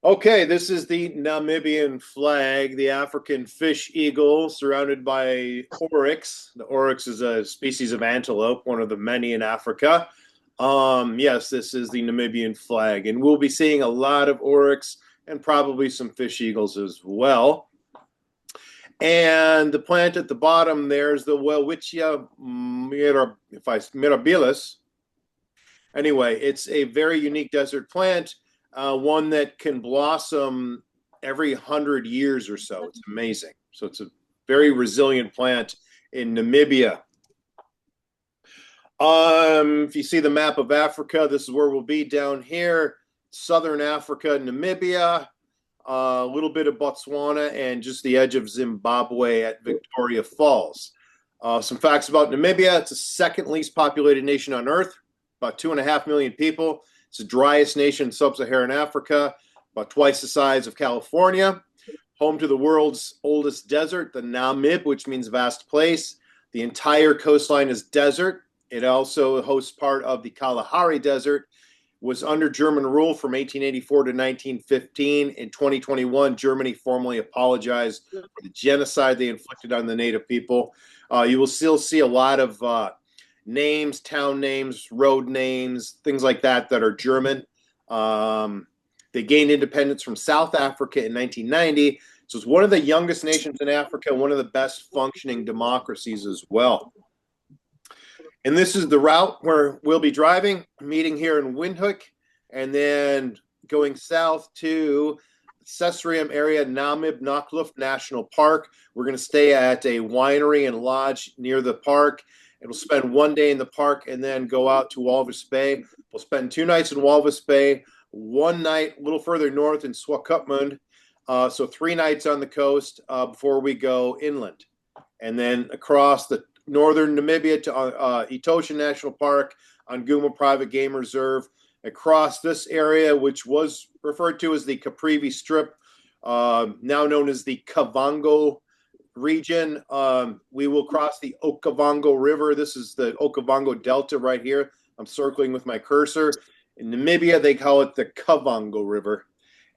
Okay, this is the Namibian flag, the African fish eagle surrounded by oryx. The oryx is a species of antelope, one of the many in Africa. Yes, this is the Namibian flag, and we'll be seeing a lot of oryx and probably some fish eagles as well. And the plant at the bottom there's the Welwitschia mirabilis. Anyway, it's a very unique desert plant, one that can blossom every 100 years or so. It's amazing. So it's a very resilient plant in Namibia. If you see the map of Africa, this is where we'll be down here. Southern Africa, Namibia, a little bit of Botswana, and just the edge of Zimbabwe at Victoria Falls. Some facts about Namibia. It's the second least populated nation on Earth, about 2.5 million people. It's the driest nation in sub-Saharan Africa, about twice the size of California. Home to the world's oldest desert, the Namib, which means vast place. The entire coastline is desert. It also hosts part of the Kalahari Desert, was under German rule from 1884 to 1915. In 2021, Germany formally apologized for the genocide they inflicted on the native people. You will still see a lot of names, town names, road names, things like that that are German. They gained independence from South Africa in 1990. So it's one of the youngest nations in Africa, one of the best functioning democracies as well. And this is the route where we'll be driving, meeting here in Windhoek, and then going south to Sesriem area, Namib Naukluft National Park. We're going to stay at a winery and lodge near the park. And we'll spend one day in the park and then go out to Walvis Bay. We'll spend 2 nights in Walvis Bay, 1 night a little further north in Swakopmund. So 3 nights on the coast before we go inland. And then across the northern Namibia to Etosha National Park, Anguma Private Game Reserve, across this area, which was referred to as the Caprivi Strip, now known as the Kavango region. We will cross the Okavango River. This is the Okavango Delta right here. I'm circling with my cursor. In Namibia, they call it the Kavango River.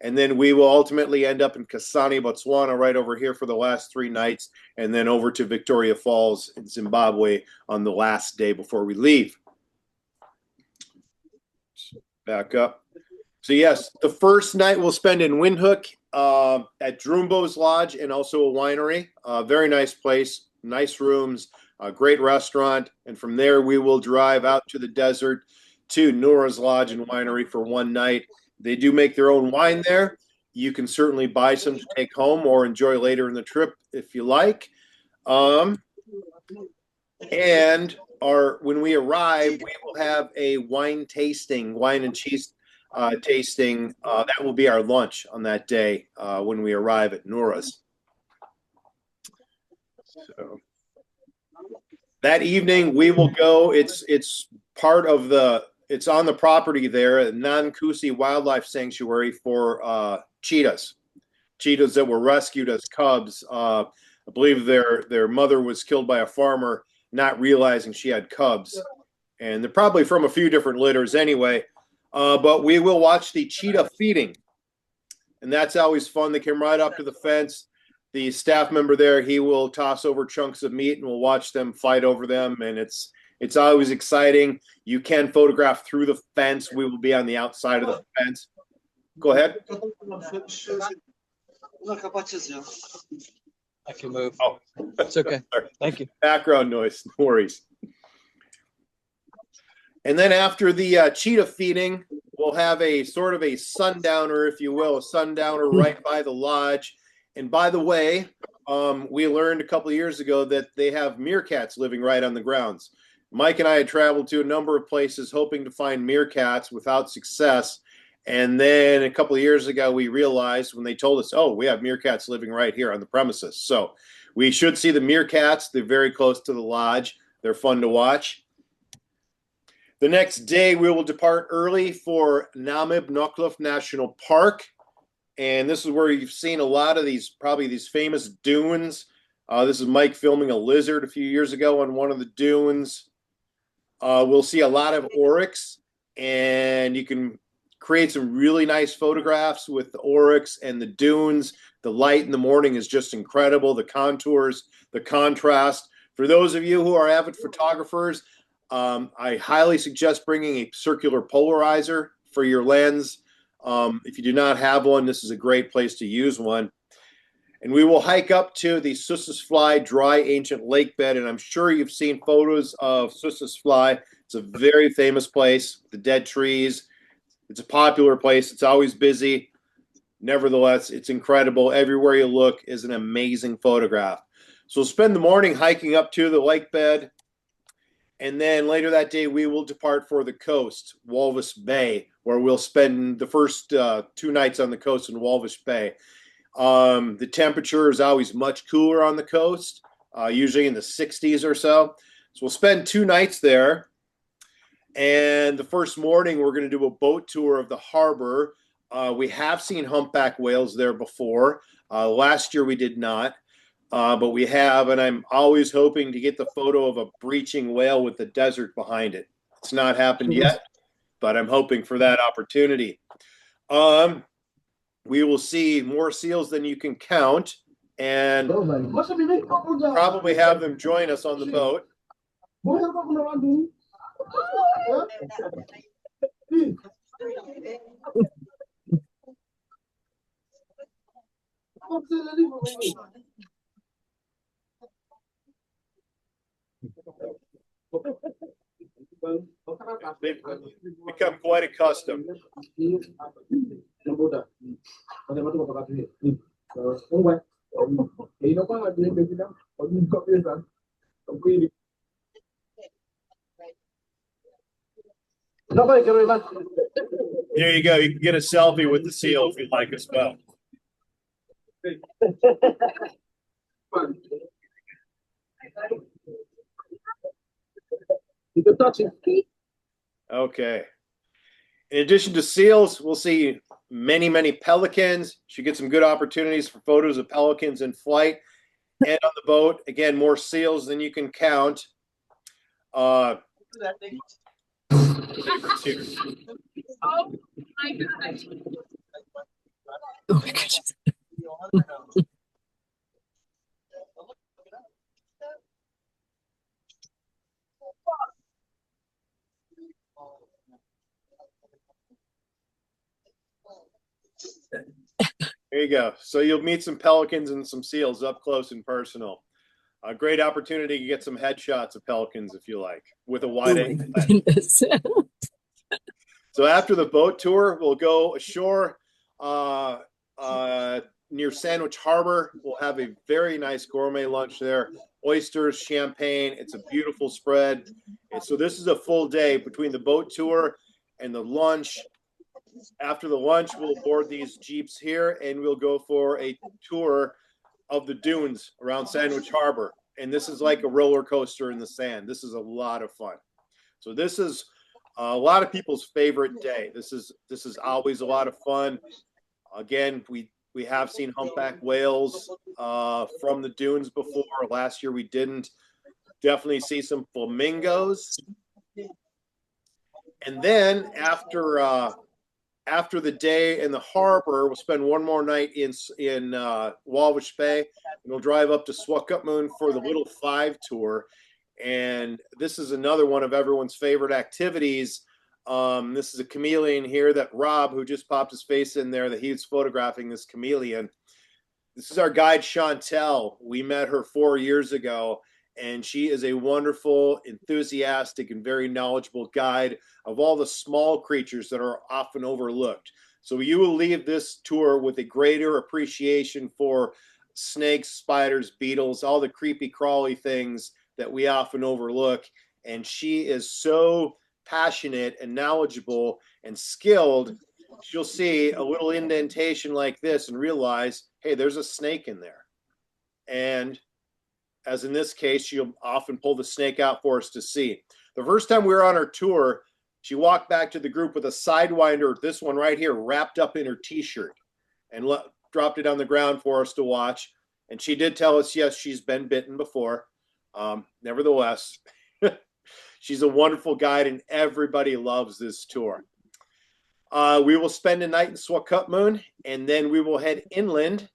And then we will ultimately end up in Kasane, Botswana, right over here for the last 3 nights, and then over to Victoria Falls in Zimbabwe on the last day before we leave. Back up. So yes, the first night we'll spend in Windhoek at Drumbo's Lodge and also a winery. Very nice place, nice rooms, a great restaurant. And from there we will drive out to the desert to Nora's Lodge and Winery for 1 night. They do make their own wine there. You can certainly buy some to take home or enjoy later in the trip if you like. And when we arrive, we will have a wine and cheese tasting. That will be our lunch on that day when we arrive at Nora's. So that evening we will go. It's part of it's on the property there, a Nankusi Wildlife Sanctuary for cheetahs that were rescued as cubs. I believe their mother was killed by a farmer, not realizing she had cubs. And they're probably from a few different litters anyway. But we will watch the cheetah feeding. And that's always fun. They come right up to the fence. The staff member there, he will toss over chunks of meat and we'll watch them fight over them. And it's always exciting. You can photograph through the fence. We will be on the outside of the fence. Go ahead. I can move. Oh, it's okay. Thank you. Background noise. No worries. And then after the cheetah feeding, we'll have a sort of a sundowner, if you will, a sundowner right by the lodge. And by the way, we learned a couple of years ago that they have meerkats living right on the grounds. Mike and I had traveled to a number of places hoping to find meerkats without success. And then a couple of years ago, we realized when they told us, oh, we have meerkats living right here on the premises. So we should see the meerkats. They're very close to the lodge. They're fun to watch. The next day, we will depart early for Namib Naukluft National Park. And this is where you've seen a lot of probably these famous dunes. This is Mike filming a lizard a few years ago on one of the dunes. We'll see a lot of oryx, and you can create some really nice photographs with the oryx and the dunes. The light in the morning is just incredible. The contours, the contrast. For those of you who are avid photographers, I highly suggest bringing a circular polarizer for your lens. If you do not have one, this is a great place to use one. And we will hike up to the Sussex Dry Ancient Lake Bed, and I'm sure you've seen photos of Sussex. It's a very famous place, the dead trees. It's a popular place. It's always busy. Nevertheless, it's incredible. Everywhere you look is an amazing photograph. So we'll spend the morning hiking up to the lake bed, and then later that day we will depart for the coast, Walvis Bay, where we'll spend the first 2 nights on the coast in Walvis Bay. The temperature is always much cooler on the coast, usually in the 60s or so. So we'll spend 2 nights there. And the first morning, we're going to do a boat tour of the harbor. We have seen humpback whales there before. Last year, we did not. But we have, and I'm always hoping to get the photo of a breaching whale with the desert behind it. It's not happened yet, but I'm hoping for that opportunity. We will see more seals than you can count, and probably have them join us on the boat. They've become quite accustomed. There you go. You can get a selfie with the seal if you'd like as well. Okay. In addition to seals, we'll see many, many pelicans. Should get some good opportunities for photos of pelicans in flight. And on the boat, again, more seals than you can count. Oh my gosh. Oh my goodness. There you go. So you'll meet some pelicans and some seals up close and personal. A great opportunity to get some headshots of pelicans if you like, with a wide angle lens. So after the boat tour, we'll go ashore near Sandwich Harbor. We'll have a very nice gourmet lunch there. Oysters, champagne. It's a beautiful spread. And so this is a full day between the boat tour and the lunch. After the lunch, we'll board these Jeeps here and we'll go for a tour of the dunes around Sandwich Harbor. And this is like a roller coaster in the sand. This is a lot of fun. So this is a lot of people's favorite day. This is always a lot of fun. Again, we have seen humpback whales from the dunes before. Last year we didn't. Definitely see some flamingos. And then after the day in the harbor, we'll spend one more night in Walvish Bay, and we'll drive up to Swakopmund for the Little 5 tour. And this is another one of everyone's favorite activities. This is a chameleon here that Rob, who just popped his face in there, that he was photographing this chameleon. This is our guide, Chantel. We met her 4 years ago, and she is a wonderful, enthusiastic, and very knowledgeable guide of all the small creatures that are often overlooked. So you will leave this tour with a greater appreciation for snakes, spiders, beetles, all the creepy, crawly things that we often overlook. And she is so passionate and knowledgeable and skilled. She'll see a little indentation like this and realize, hey, there's a snake in there. And as in this case, she'll often pull the snake out for us to see. The first time we were on her tour, she walked back to the group with a Sidewinder, this one right here, wrapped up in her t-shirt, and dropped it on the ground for us to watch. And she did tell us, yes, she's been bitten before. Nevertheless, she's a wonderful guide, and everybody loves this tour. We will spend a night in Swakopmund, and then we will head inland,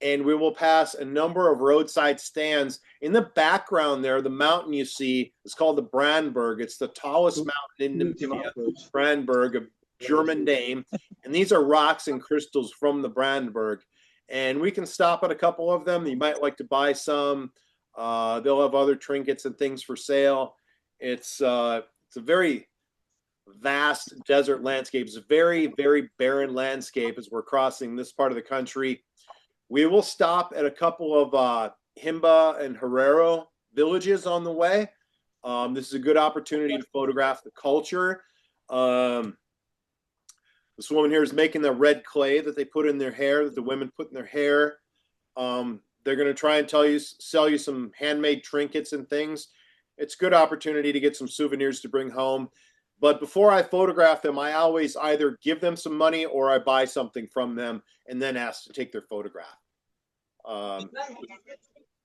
and we will pass a number of roadside stands. In the background there, the mountain you see is called the Brandberg. It's the tallest mountain in Namibia. Brandberg, a German name. And these are rocks and crystals from the Brandberg. And we can stop at a couple of them. You might like to buy some. They'll have other trinkets and things for sale. It's a very vast desert landscape. It's a very, very barren landscape as we're crossing this part of the country. We will stop at a couple of Himba and Herero villages on the way. This is a good opportunity to photograph the culture. This woman here is making the red clay that they put in their hair, that the women put in their hair. They're going to try and sell you some handmade trinkets and things. It's a good opportunity to get some souvenirs to bring home. But before I photograph them, I always either give them some money or I buy something from them and then ask to take their photograph.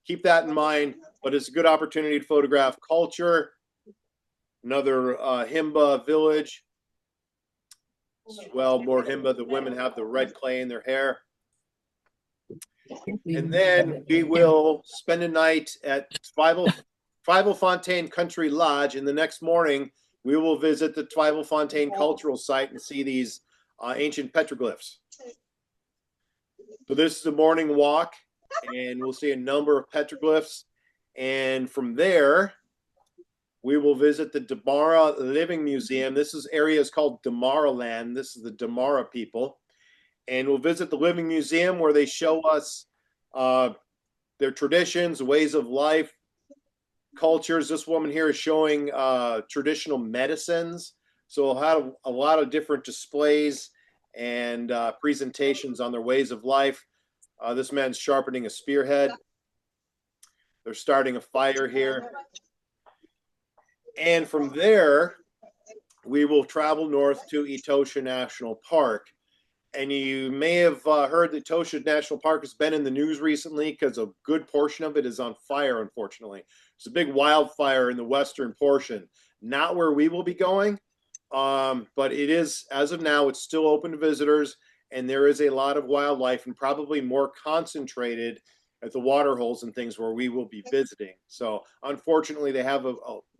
Keep that in mind, but it's a good opportunity to photograph culture. Another Himba village. Well, more Himba. The women have the red clay in their hair. And then we will spend a night at Twijfelfontein Country Lodge. And the next morning, we will visit the Twijfelfontein Cultural Site and see these ancient petroglyphs. So this is a morning walk, and we'll see a number of petroglyphs. And from there, we will visit the Damara Living Museum. This area is called Damara Land. This is the Damara people. And we'll visit the Living Museum where they show us their traditions, ways of life, cultures. This woman here is showing traditional medicines. So we'll have a lot of different displays and presentations on their ways of life. This man's sharpening a spearhead. They're starting a fire here. And from there, we will travel north to Etosha National Park. And you may have heard that Etosha National Park has been in the news recently because a good portion of it is on fire, unfortunately. There's a big wildfire in the western portion. Not where we will be going, but it is, as of now, it's still open to visitors, and there is a lot of wildlife and probably more concentrated at the water holes and things where we will be visiting. So unfortunately, they have a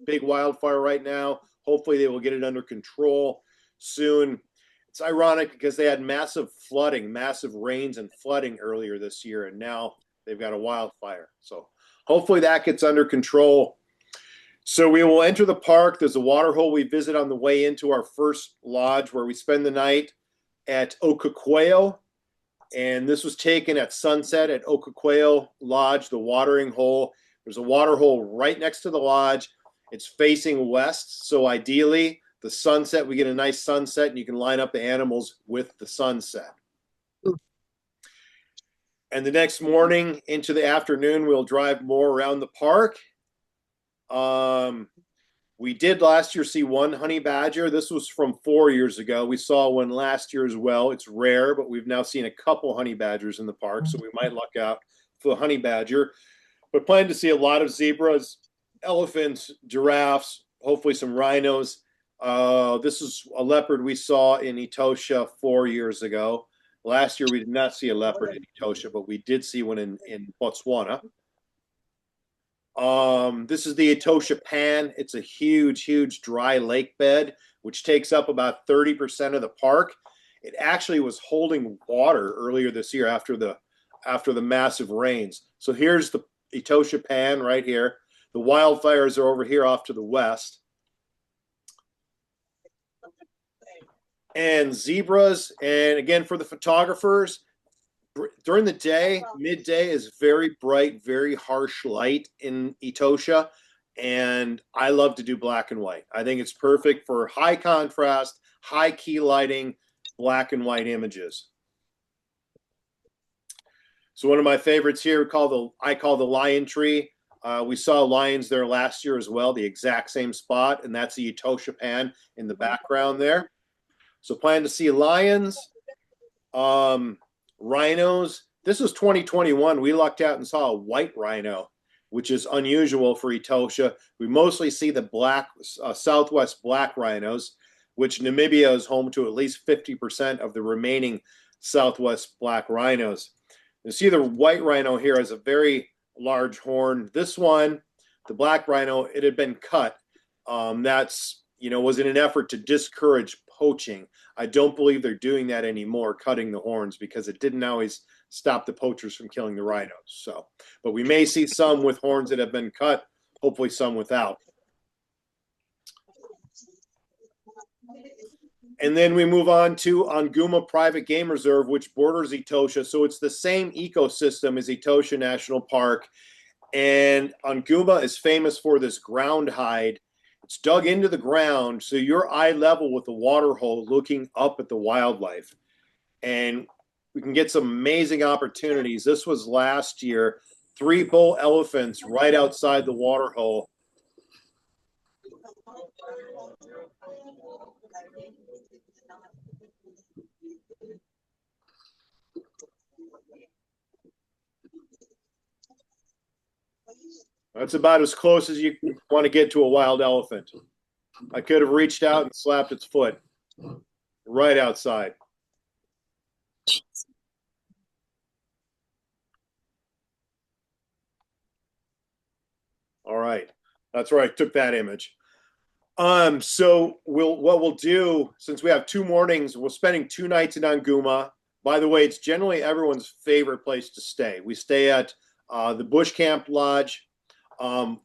big wildfire right now. Hopefully they will get it under control soon. It's ironic because they had massive flooding, massive rains and flooding earlier this year, and now they've got a wildfire. So hopefully that gets under control. So we will enter the park. There's a water hole we visit on the way into our first lodge where we spend the night at Okakweo. And this was taken at sunset at Okakweo Lodge, the watering hole. There's a water hole right next to the lodge. It's facing west. So ideally, the sunset, we get a nice sunset and you can line up the animals with the sunset. And the next morning into the afternoon, we'll drive more around the park. We did last year see one honey badger. This was from 4 years ago. We saw one last year as well. It's rare, but we've now seen a couple honey badgers in the park, so we might luck out for the honey badger. But plan to see a lot of zebras, elephants, giraffes, hopefully some rhinos. This is a leopard we saw in Etosha 4 years ago. Last year, we did not see a leopard in Etosha, but we did see one in Botswana. This is the Etosha Pan. It's a huge, huge dry lake bed, which takes up about 30% of the park. It actually was holding water earlier this year after the massive rains. So here's the Etosha Pan right here. The wildfires are over here off to the west. And zebras, and again, for the photographers, during the day, midday is very bright, very harsh light in Etosha, and I love to do black and white. I think it's perfect for high contrast, high key lighting, black and white images. So one of my favorites here, I call the lion tree. We saw lions there last year as well, the exact same spot, and that's the Etosha Pan in the background there. So plan to see lions, rhinos. This was 2021. We lucked out and saw a white rhino, which is unusual for Etosha. We mostly see the black, southwest black rhinos. which Namibia is home to at least 50% of the remaining Southwest black rhinos. You see the white rhino here has a very large horn. This one, the black rhino, it had been cut. That's, was in an effort to discourage poaching. I don't believe they're doing that anymore, cutting the horns, because it didn't always stop the poachers from killing the rhinos. So, but we may see some with horns that have been cut, hopefully some without. And then we move on to Anguma Private Game Reserve, which borders Etosha. So it's the same ecosystem as Etosha National Park. And Anguma is famous for this ground hide. It's dug into the ground, so you're eye level with the water hole looking up at the wildlife. And we can get some amazing opportunities. This was last year, 3 bull elephants right outside the water hole. That's about as close as you want to get to a wild elephant. I could have reached out and slapped its foot right outside. All right. That's where I took that image. So what we'll do, since we have 2 mornings, we're spending 2 nights in Anguma. By the way, it's generally everyone's favorite place to stay. We stay at the Bush Camp Lodge.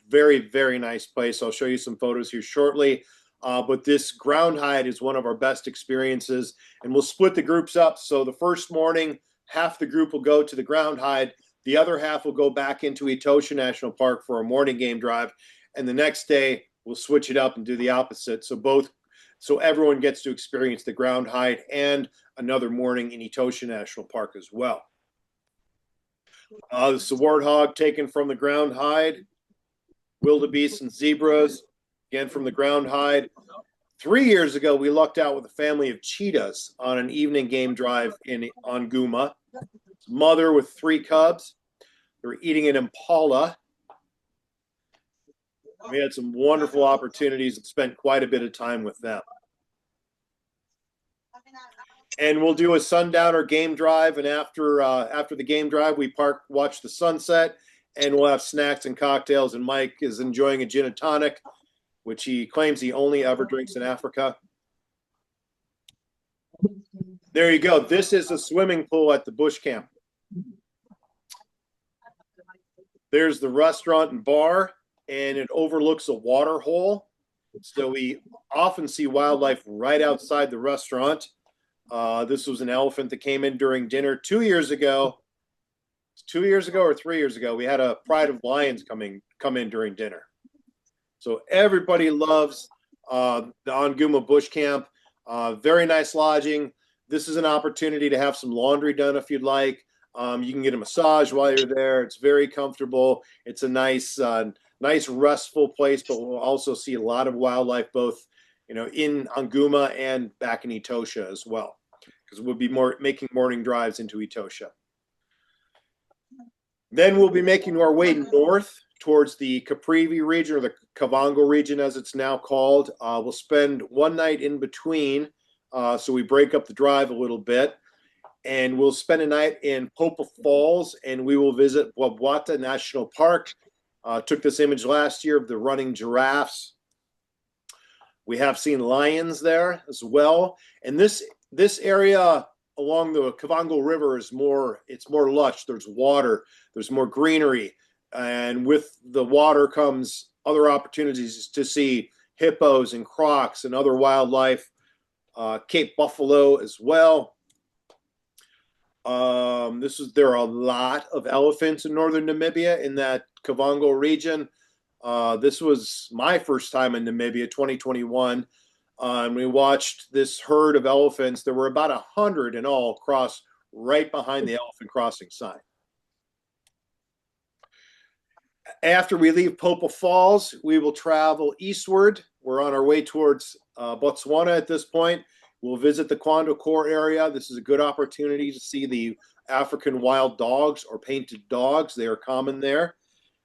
Very, very nice place. I'll show you some photos here shortly. But this ground hide is one of our best experiences, and we'll split the groups up. So the first morning, half the group will go to the ground hide. The other half will go back into Etosha National Park for a morning game drive. And the next day, we'll switch it up and do the opposite. So everyone gets to experience the ground hide and another morning in Etosha National Park as well. This is a warthog taken from the ground hide. Wildebeest and zebras, again from the ground hide. 3 years ago, we lucked out with a family of cheetahs on an evening game drive in Anguma. Mother with 3 cubs. They were eating an impala. We had some wonderful opportunities and spent quite a bit of time with them. And we'll do a sundowner game drive, and after the game drive, we watch the sunset, and we'll have snacks and cocktails. And Mike is enjoying a gin and tonic, which he claims he only ever drinks in Africa. There you go. This is a swimming pool at the Bush Camp. There's the restaurant and bar, and it overlooks a water hole. So we often see wildlife right outside the restaurant. This was an elephant that came in during dinner 2 years ago. 2 years ago or 3 years ago, we had a pride of lions come in during dinner. So everybody loves the Anguma Bush Camp. Very nice lodging. This is an opportunity to have some laundry done if you'd like. You can get a massage while you're there. It's very comfortable. It's a nice restful place, but we'll also see a lot of wildlife, both in Anguma and back in Etosha as well, because we'll be making morning drives into Etosha. Then we'll be making our way north towards the Caprivi region, or the Kavango region as it's now called. We'll spend 1 night in between, so we break up the drive a little bit. And we'll spend a night in Popa Falls, and we will visit Bwabwata National Park. Took this image last year of the running giraffes. We have seen lions there as well. And this area along the Kavango River is more lush. There's water, there's more greenery. And with the water comes other opportunities to see hippos and crocs and other wildlife, Cape buffalo as well. There are a lot of elephants in northern Namibia in that Kavango region. This was my first time in Namibia, 2021. And we watched this herd of elephants. There were about 100 in all cross right behind the elephant crossing sign. After we leave Popa Falls, we will travel eastward. We're on our way towards Botswana at this point. We'll visit the Kwando Core area. This is a good opportunity to see the African wild dogs or painted dogs. They are common there,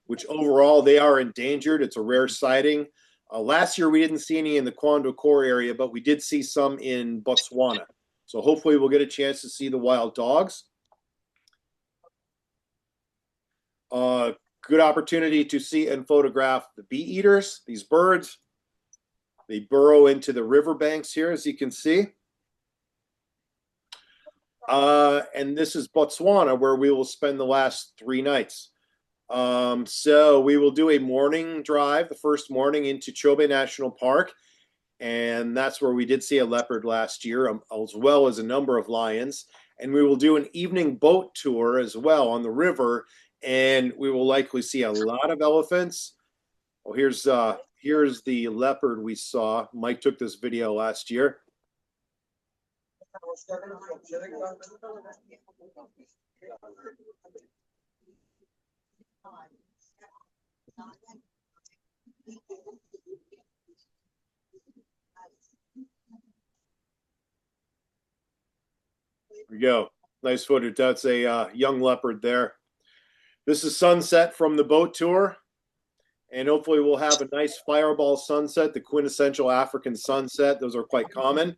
which overall they are endangered. It's a rare sighting. Last year, we didn't see any in the Kwando Core area, but we did see some in Botswana. So hopefully we'll get a chance to see the wild dogs. Good opportunity to see and photograph the bee eaters, these birds. They burrow into the riverbanks here, as you can see. And this is Botswana, where we will spend the last 3 nights. So we will do a morning drive, the first morning into Chobe National Park. And that's where we did see a leopard last year, as well as a number of lions. And we will do an evening boat tour as well on the river. And we will likely see a lot of elephants. Well, here's the leopard we saw. Mike took this video last year. There we go. Nice footage. That's a young leopard there. This is sunset from the boat tour. And hopefully we'll have a nice fireball sunset, the quintessential African sunset. Those are quite common.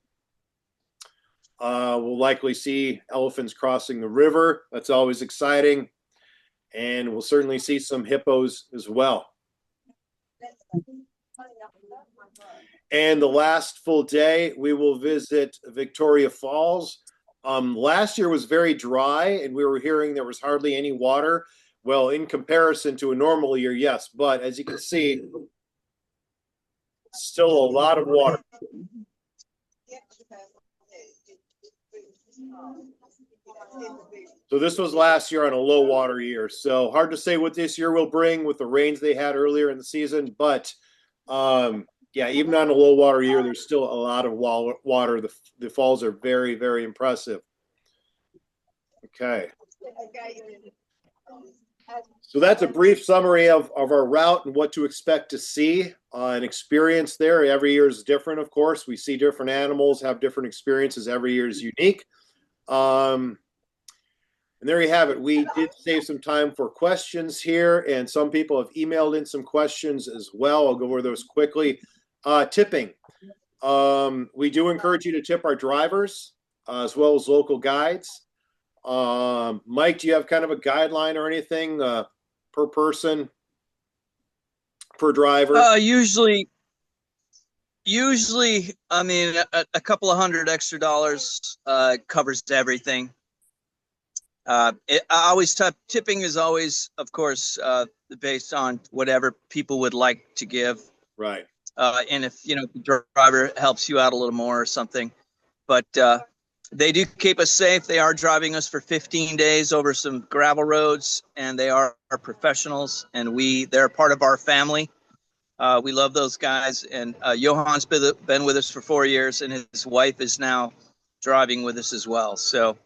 We'll likely see elephants crossing the river. That's always exciting. And we'll certainly see some hippos as well. And the last full day, we will visit Victoria Falls. Last year was very dry, and we were hearing there was hardly any water. Well, in comparison to a normal year, yes. But as you can see, still a lot of water. So this was last year on a low water year. So hard to say what this year will bring with the rains they had earlier in the season. But yeah, even on a low water year, there's still a lot of water. The falls are very, very impressive. Okay. So that's a brief summary of our route and what to expect to see and experience there. Every year is different, of course. We see different animals, have different experiences. Every year is unique. And there you have it. We did save some time for questions here, and some people have emailed in some questions as well. I'll go over those quickly. Tipping. We do encourage you to tip our drivers as well as local guides. Mike, do you have kind of a guideline or anything per person, per driver? Usually, I mean, a couple of $100 extra covers everything. Tipping is always, of course, based on whatever people would like to give. Right. And if, the driver helps you out a little more or something, but they do keep us safe. They are driving us for 15 days over some gravel roads, and they are professionals, and they're part of our family. We love those guys. And Johan's been with us for 4 years, and his wife is now driving with us as well. So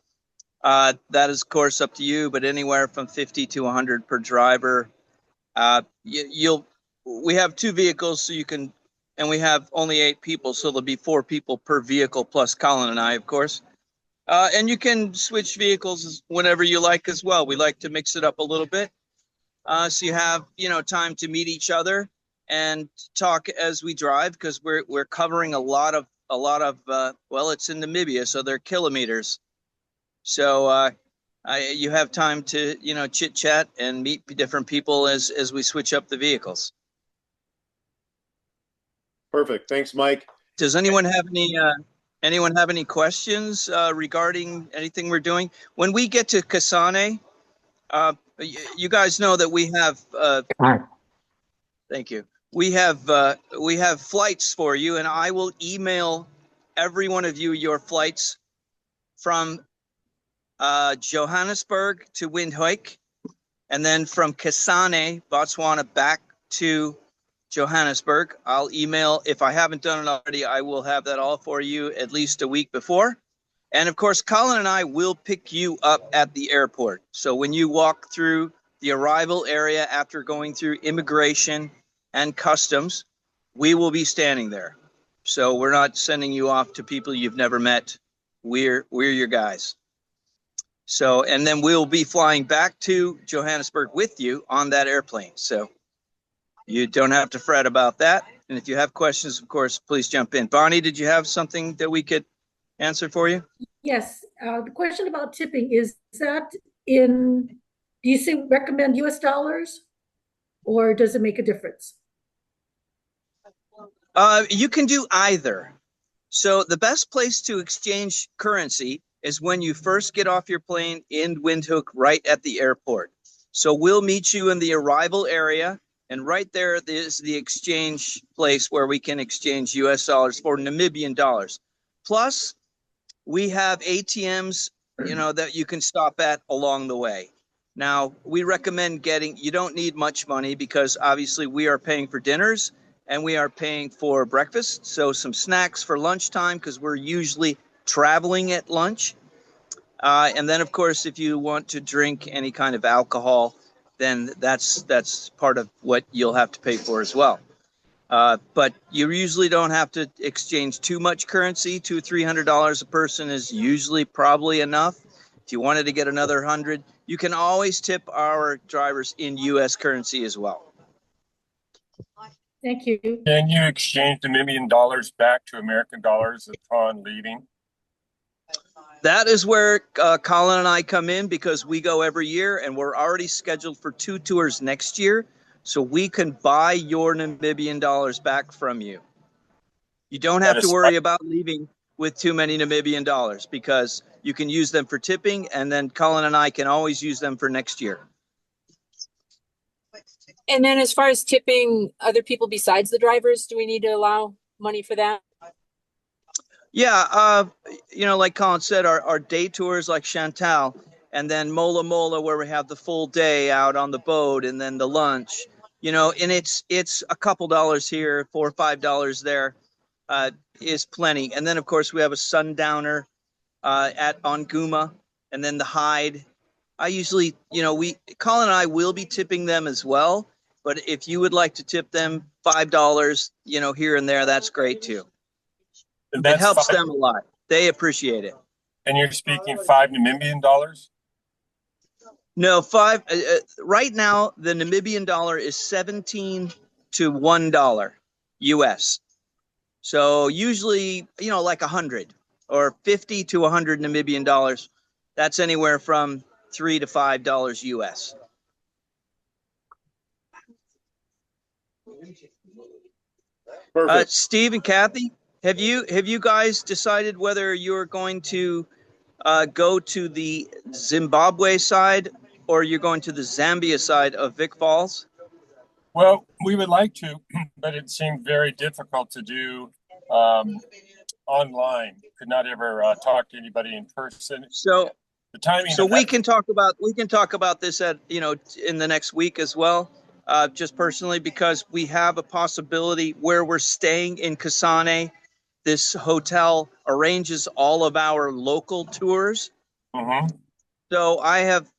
that is, of course, up to you, but anywhere from 50 to 100 per driver. We have 2 vehicles, so you can, and we have only 8 people, so there'll be 4 people per vehicle, plus Colin and I, of course. And you can switch vehicles whenever you like as well. We like to mix it up a little bit, so you have time to meet each other and talk as we drive, because we're covering a lot of well, it's in Namibia, so they're kilometers. So you have time to chit chat and meet different people as we switch up the vehicles. Perfect. Thanks, Mike. Does anyone have any questions regarding anything we're doing? When we get to Kasane, you guys know that we have. Thank you. We have flights for you, and I will email every one of you your flights from Johannesburg to Windhoek, and then from Kasane, Botswana, back to Johannesburg. I'll email, if I haven't done it already, I will have that all for you at least a week before. And of course, Colin and I will pick you up at the airport. So when you walk through the arrival area after going through immigration and customs, we will be standing there. So we're not sending you off to people you've never met. We're your guys. So, and then we'll be flying back to Johannesburg with you on that airplane. So you don't have to fret about that. And if you have questions, of course, please jump in. Bonnie, did you have something that we could answer for you? Yes, the question about tipping is that in, do you recommend US dollars or does it make a difference? You can do either. So the best place to exchange currency is when you first get off your plane in Windhoek right at the airport. So we'll meet you in the arrival area, and right there is the exchange place where we can exchange US dollars for Namibian dollars. Plus, we have ATMs, that you can stop at along the way. Now, we recommend you don't need much money because obviously we are paying for dinners and we are paying for breakfast. So some snacks for lunchtime because we're usually traveling at lunch. And then, of course, if you want to drink any kind of alcohol, then that's part of what you'll have to pay for as well. But you usually don't have to exchange too much currency. $200-300 a person is usually probably enough. If you wanted to get another 100, you can always tip our drivers in U.S. currency as well. Thank you. Can you exchange Namibian dollars back to American dollars upon leaving? That is where Colin and I come in because we go every year and we're already scheduled for 2 tours next year. So we can buy your Namibian dollars back from you. You don't have to worry about leaving with too many Namibian dollars because you can use them for tipping and then Colin and I can always use them for next year. And then as far as tipping other people besides the drivers, do we need to allow money for that? Yeah, like Colin said, our day tours like Chantal and then Mola Mola where we have the full day out on the boat and then the lunch, and it's a couple dollars here, $4 or $5 there is plenty. And then, of course, we have a sundowner on Guma and then the Hyde. I usually, Colin and I will be tipping them as well. But if you would like to tip them $5, here and there, that's great too. It helps them a lot. They appreciate it. And you're speaking 5 Namibian dollars? No, 5. Right now, the Namibian dollar is 17 to $1 US. So usually, like 100 or 50 to 100 Namibian dollars. That's anywhere from $3 to $5 US. Perfect. Steve and Kathy, have you guys decided whether you're going to go to the Zimbabwe side or you're going to the Zambia side of Vic Falls? Well, we would like to, but it seemed very difficult to do online. Could not ever talk to anybody in person. So the timing. So we can talk about this at in the next week as well. Just personally, because we have a possibility where we're staying in Kasane. This hotel arranges all of our local tours. Mm-hmm. So I have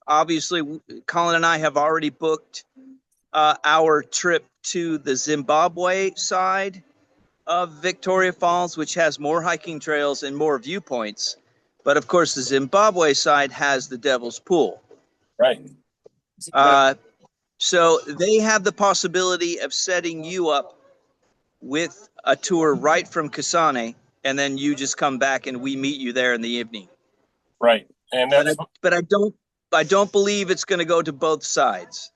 obviously, Colin and I have already booked our trip to the Zimbabwe side of Victoria Falls, which has more hiking trails and more viewpoints. But of course, the Zimbabwe side has the Devil's Pool. Right. So they have the possibility of setting you up with a tour right from Kasane, and then you just come back and we meet you there in the evening. Right. And that's but I don't believe it's going to go to both sides.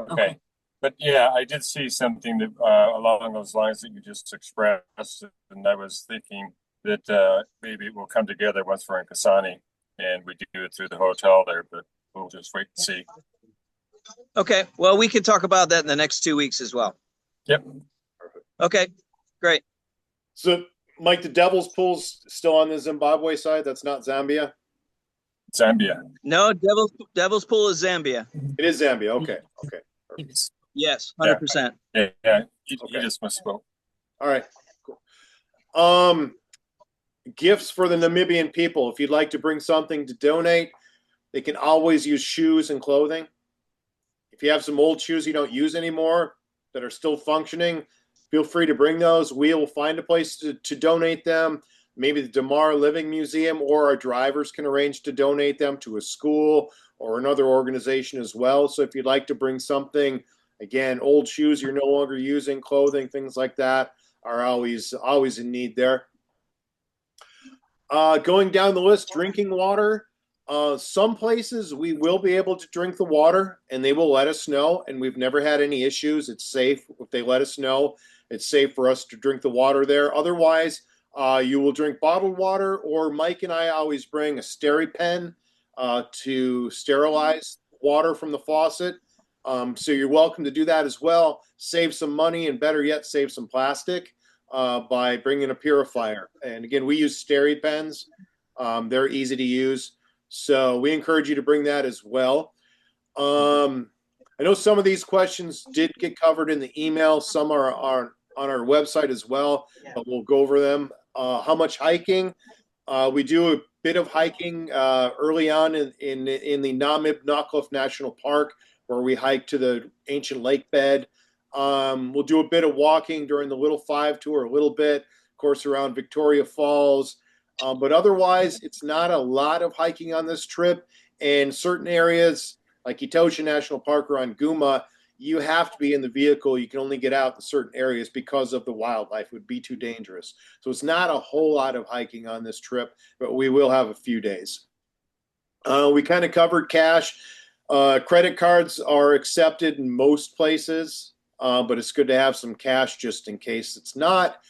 Okay. But yeah, I did see something that along those lines that you just expressed, and I was thinking that maybe it will come together once we're in Kasane and we do it through the hotel there, but we'll just wait and see. Okay. Well, we can talk about that in the next 2 weeks as well. Yep. Okay, great. So, Mike, the Devil's Pool's still on the Zimbabwe side? That's not Zambia? Zambia. No, Devil's Pool is Zambia. It is Zambia. Okay. Yes, 100%. Yeah. You just misspoke. All right. Cool. Gifts for the Namibian people. If you'd like to bring something to donate, they can always use shoes and clothing. If you have some old shoes you don't use anymore that are still functioning, feel free to bring those. We will find a place to donate them. Maybe the Damar Living Museum or our drivers can arrange to donate them to a school or another organization as well. So if you'd like to bring something, Again, old shoes you're no longer using, clothing, things like that are always in need there. Going down the list, drinking water. Some places we will be able to drink the water and they will let us know, and we've never had any issues. It's safe if they let us know. It's safe for us to drink the water there. Otherwise, you will drink bottled water, or Mike and I always bring a SteriPen to sterilize water from the faucet. So you're welcome to do that as well. Save some money, and better yet, save some plastic by bringing a purifier. And again, we use SteriPens. They're easy to use. So we encourage you to bring that as well. I know some of these questions did get covered in the email. Some are on our website as well, but we'll go over them. How much hiking? We do a bit of hiking early on in the Namib Naukluft National Park, where we hike to the ancient lake bed. We'll do a bit of walking during the Little Five tour, a little bit, of course, around Victoria Falls. But otherwise, it's not a lot of hiking on this trip. And certain areas like Etosha National Park or on Guma, you have to be in the vehicle. You can only get out in certain areas because of the wildlife. It would be too dangerous. So it's not a whole lot of hiking on this trip, but we will have a few days. We kind of covered cash. Credit cards are accepted in most places, but it's good to have some cash just in case it's not.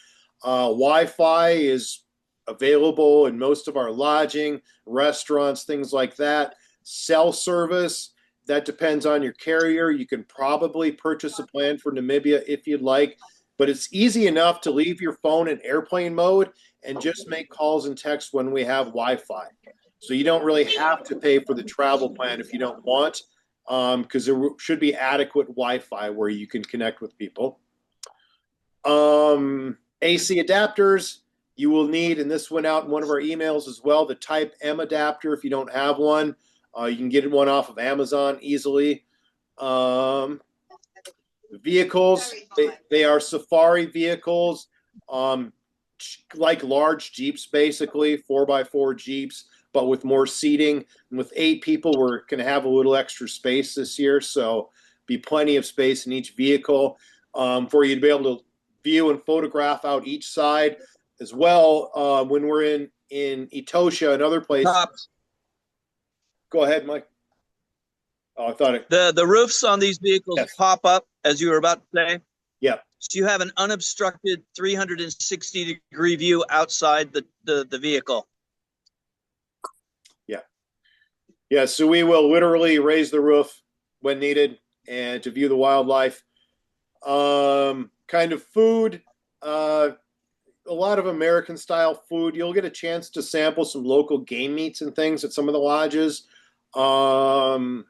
Wi-Fi is available in most of our lodging, restaurants, things like that. Cell service, that depends on your carrier. You can probably purchase a plan for Namibia if you'd like, but it's easy enough to leave your phone in airplane mode and just make calls and texts when we have Wi-Fi. So you don't really have to pay for the travel plan if you don't want, because there should be adequate Wi-Fi where you can connect with people. AC adapters, you will need, and this went out in one of our emails as well, the Type M adapter if you don't have one. You can get one off of Amazon easily. Vehicles, they are safari vehicles, like large Jeeps, basically, 4x4 Jeeps, but with more seating. And with 8 people, we're going to have a little extra space this year, so be plenty of space in each vehicle for you to be able to view and photograph out each side as well. When we're in Etosha and other places. Go ahead, Mike. Oh, I thought it. The roofs on these vehicles Yes. pop up, as you were about to say. Yeah. So you have an unobstructed 360-degree view outside the vehicle. Yeah. Yeah. So we will literally raise the roof when needed and to view the wildlife. Kind of food. A lot of American style food. You'll get a chance to sample some local game meats and things at some of the lodges. Some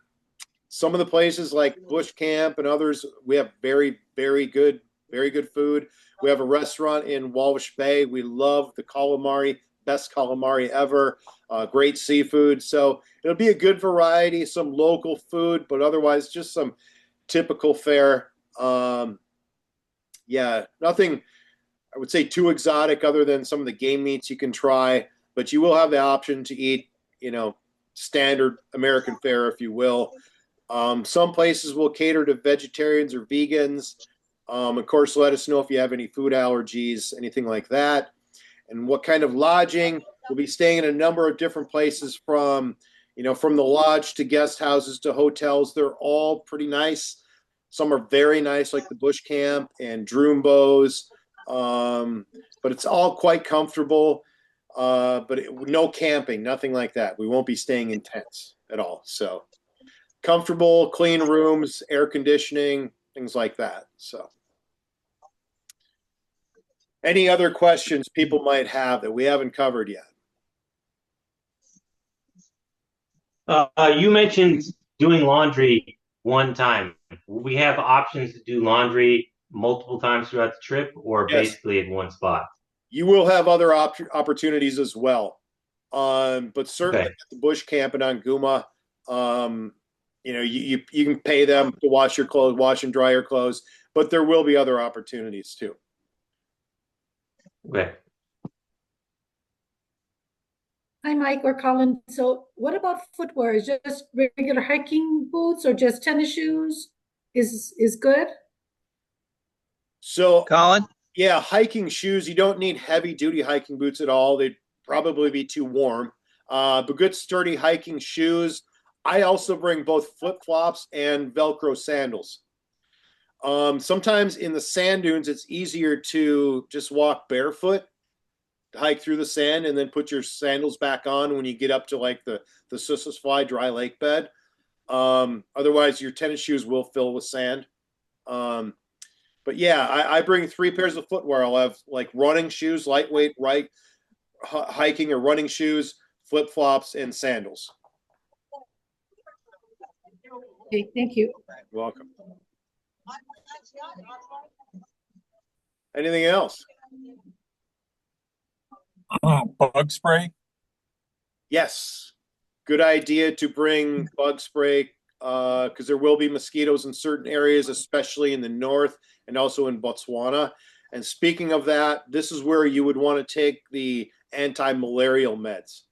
of the places like Bush Camp and others, we have very, very good food. We have a restaurant in Walvish Bay. We love the calamari, best calamari ever. Great seafood. So it'll be a good variety, some local food, but otherwise just some typical fare. Yeah, nothing, I would say, too exotic other than some of the game meats you can try, but you will have the option to eat, standard American fare, if you will. Some places will cater to vegetarians or vegans. Of course, let us know if you have any food allergies, anything like that. And what kind of lodging. We'll be staying in a number of different places from the lodge to guest houses to hotels. They're all pretty nice. Some are very nice, like the Bush Camp and Droombos. But it's all quite comfortable. But no camping, nothing like that. We won't be staying in tents at all. So comfortable, clean rooms, air conditioning, things like that. So any other questions people might have that we haven't covered yet? You mentioned doing laundry one time. Will we have options to do laundry multiple times throughout the trip, or Yes. basically at one spot? You will have other opportunities as well. But certainly at the Bush Camp and on Guma, you can pay them to wash your clothes, wash and dry your clothes, but there will be other opportunities too. Okay. Hi, Mike or Colin. So what about footwear? Is just regular hiking boots or just tennis shoes? is good? So Colin? yeah, hiking shoes, you don't need heavy duty hiking boots at all. They'd probably be too warm. But good sturdy hiking shoes. I also bring both flip flops and Velcro sandals. Sometimes in the sand dunes, it's easier to just walk barefoot, hike through the sand, and then put your sandals back on when you get up to like the Sissusfly dry lake bed. Otherwise, your tennis shoes will fill with sand. But yeah, I bring 3 pairs of footwear. I'll have like running shoes, lightweight, hiking or running shoes, flip flops, and sandals. Okay, thank you. You're welcome. Anything else? Bug spray? Yes. Good idea to bring bug spray because there will be mosquitoes in certain areas, especially in the north and also in Botswana. And speaking of that, this is where you would want to take the anti-malarial meds.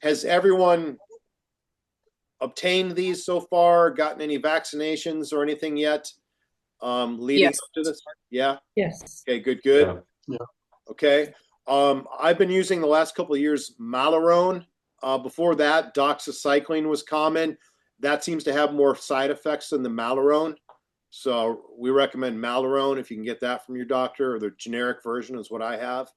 Has everyone obtained these so far? Gotten any vaccinations or anything yet? Leading Yes. up to this? Yeah. Yes. Okay. Good. Good. Yeah. Okay. I've been using the last couple of years Malarone. Before that, doxycycline was common. That seems to have more side effects than the Malarone. So we recommend Malarone if you can get that from your doctor, or the generic version is what I have.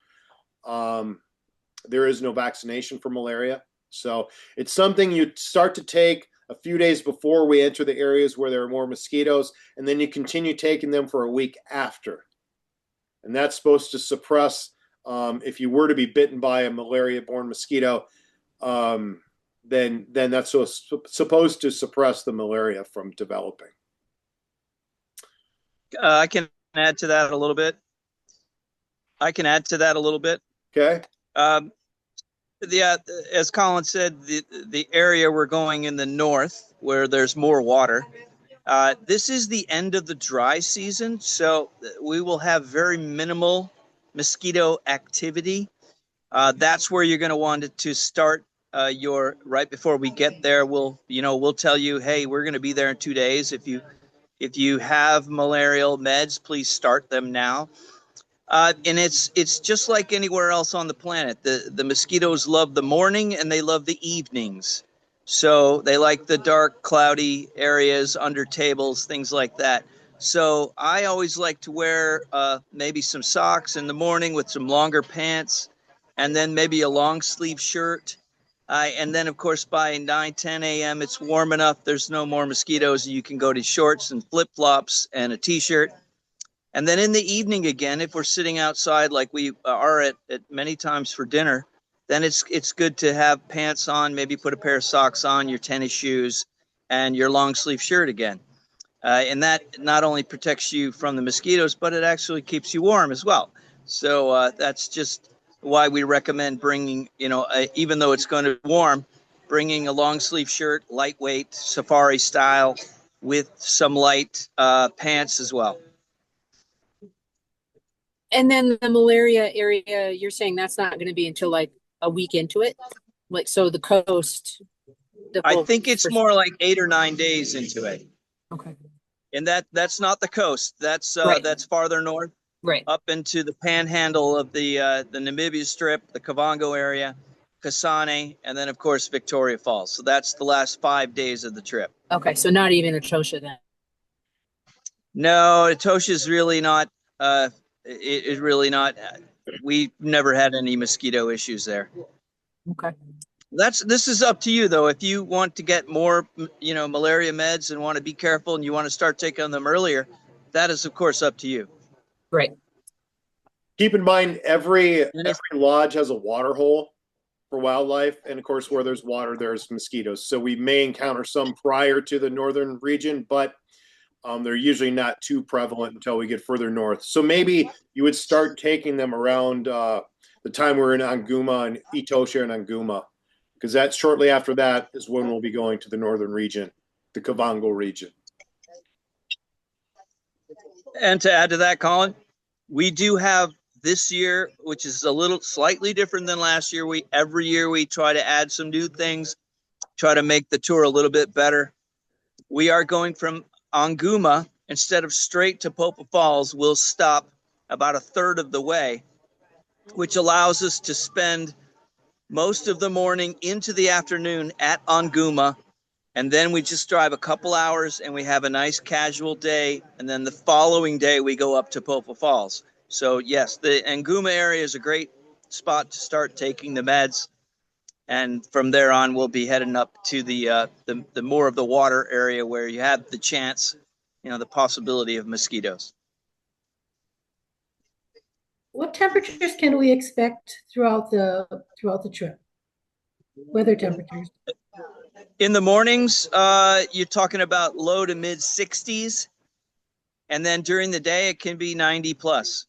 There is no vaccination for malaria. So it's something you start to take a few days before we enter the areas where there are more mosquitoes, and then you continue taking them for a week after. And that's supposed to suppress, if you were to be bitten by a malaria-borne mosquito, then that's supposed to suppress the malaria from developing. I can add to that a little bit. Okay. Yeah, as Colin said, the area we're going in the north where there's more water. This is the end of the dry season, so we will have very minimal mosquito activity. That's where you're going to want it to start right before we get there. We'll tell you, hey, we're going to be there in 2 days. If you have malarial meds, please start them now. And it's just like anywhere else on the planet. The mosquitoes love the morning and they love the evenings. So they like the dark, cloudy areas under tables, things like that. So I always like to wear maybe some socks in the morning with some longer pants, and then maybe a long sleeve shirt. And then, of course, by 9, 10 a.m., it's warm enough. There's no more mosquitoes. And you can go to shorts and flip-flops and a T-shirt. And then in the evening again, if we're sitting outside like we are at many times for dinner, then it's good to have pants on, maybe put a pair of socks on, your tennis shoes, and your long sleeve shirt again. And that not only protects you from the mosquitoes, but it actually keeps you warm as well. So that's just why we recommend bringing, even though it's going to be warm, bringing a long sleeve shirt, lightweight, safari style, with some light pants as well. And then the malaria area, you're saying that's not going to be until like a week into it? Like, so the coast. I think it's more like 8 or 9 days into it. Okay. And that's not the coast. That's Right. That's farther north, Right. up into the panhandle of the Namibia Strip, the Kavango area, Kasane, and then of course Victoria Falls. So that's the last 5 days of the trip. Okay, so not even Etosha then. No, Etosha is really not. It is really not. We've never had any mosquito issues there. Okay. This is up to you though. If you want to get more, malaria meds and want to be careful and you want to start taking them earlier, that is of course up to you. Right. Keep in mind every lodge has a water hole for wildlife, and of course where there's water there's mosquitoes. So we may encounter some prior to the northern region, but they're usually not too prevalent until we get further north. So maybe you would start taking them around the time we're in Anguma and Etosha and Anguma, because that's shortly after that is when we'll be going to the northern region, the Kavango region. And to add to that, Colin, we do have this year, which is a little slightly different than last year. Every year we try to add some new things, try to make the tour a little bit better. We are going from Anguma, instead of straight to Popa Falls, we'll stop about a third of the way, which allows us to spend most of the morning into the afternoon at Anguma. And then we just drive a couple hours and we have a nice casual day. And then the following day we go up to Popa Falls. So yes, the Anguma area is a great spot to start taking the meds. And from there on, we'll be heading up to the more of the water area where you have the chance, the possibility of mosquitoes. What temperatures can we expect throughout the trip? Weather temperatures. In the mornings, you're talking about low to mid 60s. And then during the day, it can be 90 plus.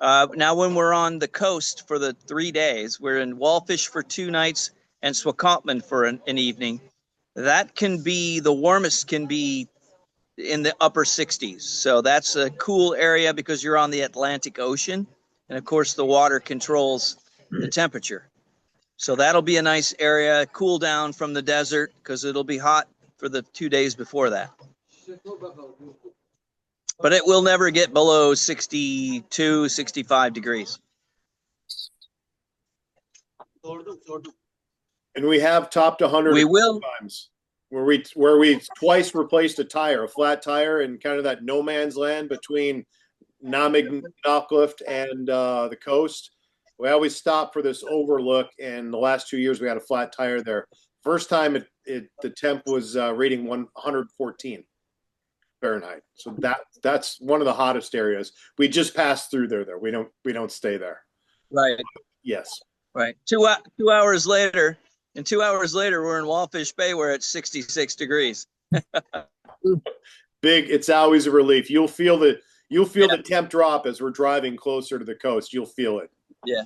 Now, when we're on the coast for the 3 days, we're in Walfish for 2 nights and Swakopmund for an evening. That can be, the warmest can be in the upper 60s. So that's a cool area because you're on the Atlantic Ocean. And of course, the water controls the temperature. So that'll be a nice area, cool down from the desert because it'll be hot for the 2 days before that. But it will never get below 62, 65 degrees. And we have topped 100 We will. times where we twice replaced a flat tire in kind of that no man's land between Namig Knocklift and the coast. We always stop for this overlook, and the last 2 years we had a flat tire there. First time the temp was reading 114 Fahrenheit. So that's one of the hottest areas. We just passed through there. We don't stay there. Right. Yes. Right. 2 hours later, and 2 hours later, we're in Walfish Bay. We're at 66 degrees. Big. It's always a relief. You'll feel the temp drop as we're driving closer to the coast. You'll feel it. Yeah.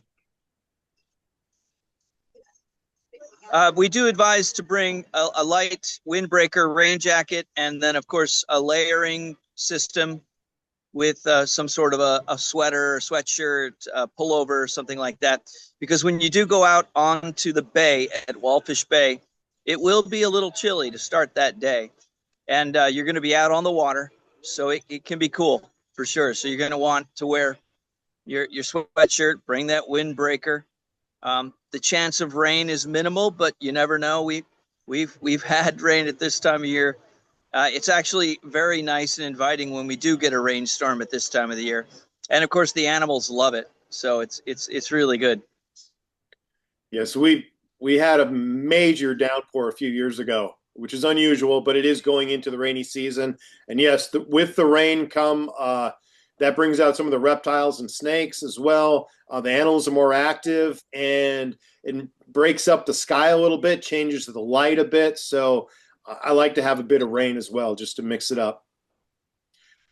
We do advise to bring a light windbreaker, rain jacket, and then, of course, a layering system with some sort of a sweater, sweatshirt, pullover, something like that. Because when you do go out onto the bay at Walfish Bay, it will be a little chilly to start that day. And you're going to be out on the water, so it can be cool for sure. So you're going to want to wear your sweatshirt, bring that windbreaker. The chance of rain is minimal, but you never know. We've had rain at this time of year. It's actually very nice and inviting when we do get a rainstorm at this time of the year, and of course the animals love it. So it's really good. Yes, we had a major downpour a few years ago, which is unusual, but it is going into the rainy season. And yes, with the rain come. That brings out some of the reptiles and snakes as well. The animals are more active, and it breaks up the sky a little bit, changes the light a bit. So I like to have a bit of rain as well, just to mix it up.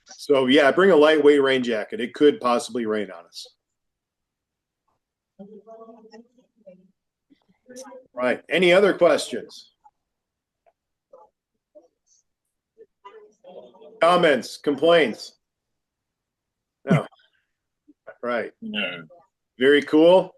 So yeah, bring a lightweight rain jacket. It could possibly rain on us. Right. Any other questions? Comments, complaints? No. Right. No. Very cool.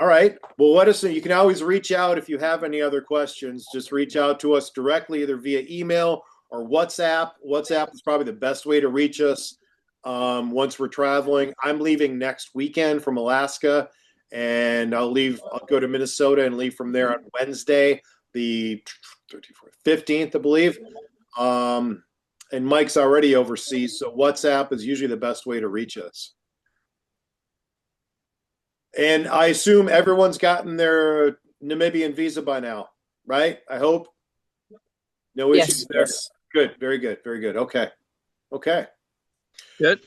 All right. Well, let us know. You can always reach out if you have any other questions. Just reach out to us directly, either via email or WhatsApp. WhatsApp is probably the best way to reach us once we're traveling. I'm leaving next weekend from Alaska, and I'll go to Minnesota and leave from there on Wednesday, the 15th, I believe. And Mike's already overseas, so WhatsApp is usually the best way to reach us. And I assume everyone's gotten their Namibian visa by now, right? I hope. No issues there. Yes. Good. Very good. Very good. Okay. Good.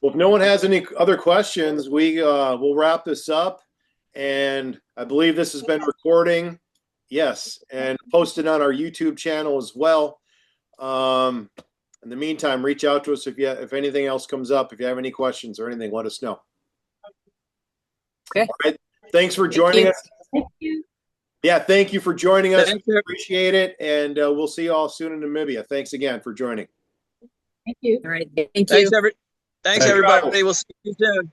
Well, if no one has any other questions, we'll wrap this up. And I believe this has been recording. Yes. And posted on our YouTube channel as well. In the meantime, reach out to us if anything else comes up. If you have any questions or anything, let us know. Okay. All right. Thanks for joining us. Thank you. Yeah, thank you for joining us. Thank you. Appreciate it. And we'll see you all soon in Namibia. Thanks again for joining. Thank you. All right. Thank you. Thanks, Thanks, everybody. Travel. We'll see you soon.